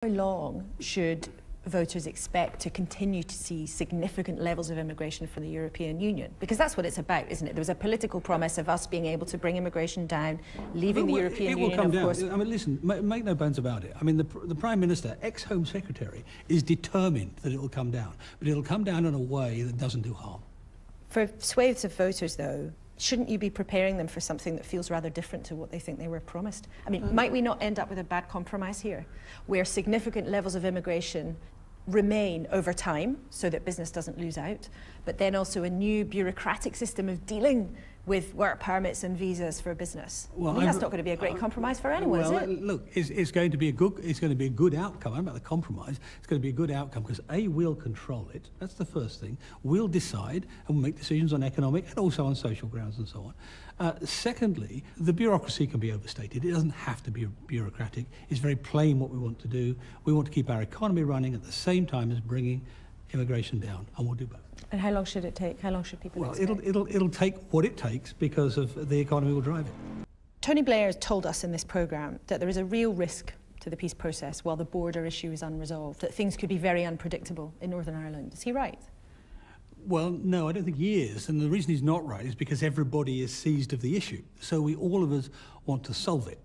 How long should voters expect to continue to see significant levels of immigration from the European Union? Because that's what it's about, isn't it? There was a political promise of us being able to bring immigration down, leaving the European Union, of course. It will come down. I mean, listen, make no bones about it. I mean, the Prime Minister, ex-Home Secretary, is determined that it will come down. But it will come down in a way that doesn't do harm. For swathes of voters, though, shouldn't you be preparing them for something that feels rather different to what they think they were promised? I mean, might we not end up with a bad compromise here, where significant levels of immigration remain over time so that business doesn't lose out, but then also a new bureaucratic system of dealing with work permits and visas for business? Well, I mean, that's not going to be a great compromise for anyone, is it? Look, it's going to be a good outcome. I'm about the compromise. It's going to be a good outcome because we'll control it. That's the first thing. We'll decide and we'll make decisions on economic and also on social grounds and so on. Secondly, the bureaucracy can be overstated. It doesn't have to be bureaucratic. It's very plain what we want to do. We want to keep our economy running at the same time as bringing immigration down, and we'll do both. And how long should it take? How long should people expect? It'll take what it takes because of the economy will drive it. Tony Blair has told us in this programme that there is a real risk to the peace process while the border issue is unresolved, that things could be very unpredictable in Northern Ireland. Is he right? Well, no, I don't think he is. And the reason he's not right is because everybody is seized of the issue. So all of us want to solve it.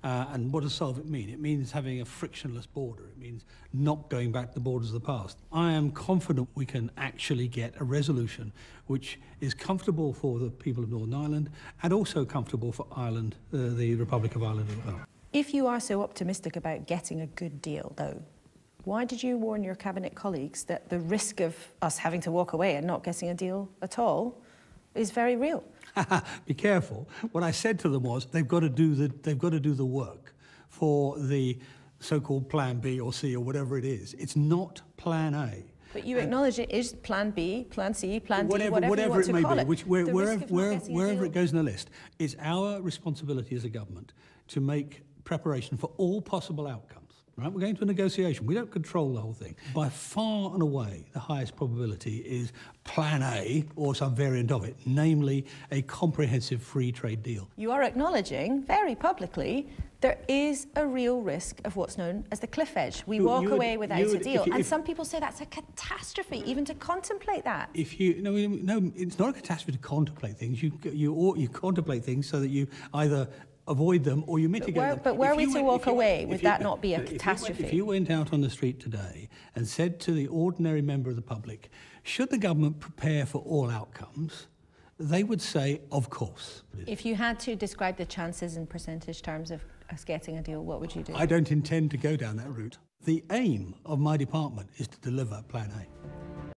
And what does solve it mean? It means having a frictionless border. It means not going back to the borders of the past. I am confident we can actually get a resolution which is comfortable for the people of Northern Ireland and also comfortable for Ireland, the Republic of Ireland as well. If you are so optimistic about getting a good deal, though, why did you warn your cabinet colleagues that the risk of us having to walk away and not getting a deal at all is very real? Be careful. What I said to them was they've got to do the work for the so-called Plan B or C or whatever it is. It's not Plan A. But you acknowledge it is Plan B, Plan C, Plan D, whatever you want to call it. Wherever it goes in the list, it's our responsibility as a government to make preparation for all possible outcomes. Right? We're going to a negotiation. We don't control the whole thing. By far and away, the highest probability is Plan A or some variant of it, namely a comprehensive free trade deal. You are acknowledging, very publicly, there is a real risk of what's known as the cliff edge. We walk away without a deal. And some people say that's a catastrophe, even to contemplate that. No, it's not a catastrophe to contemplate things. You contemplate things so that you either avoid them or you mitigate them. But were we to walk away, would that not be a catastrophe? If you went out on the street today and said to the ordinary member of the public, should the government prepare for all outcomes, they would say, of course. If you had to describe the chances in percentage terms of us getting a deal, what would you do? I don't intend to go down that route. The aim of my department is to deliver Plan A.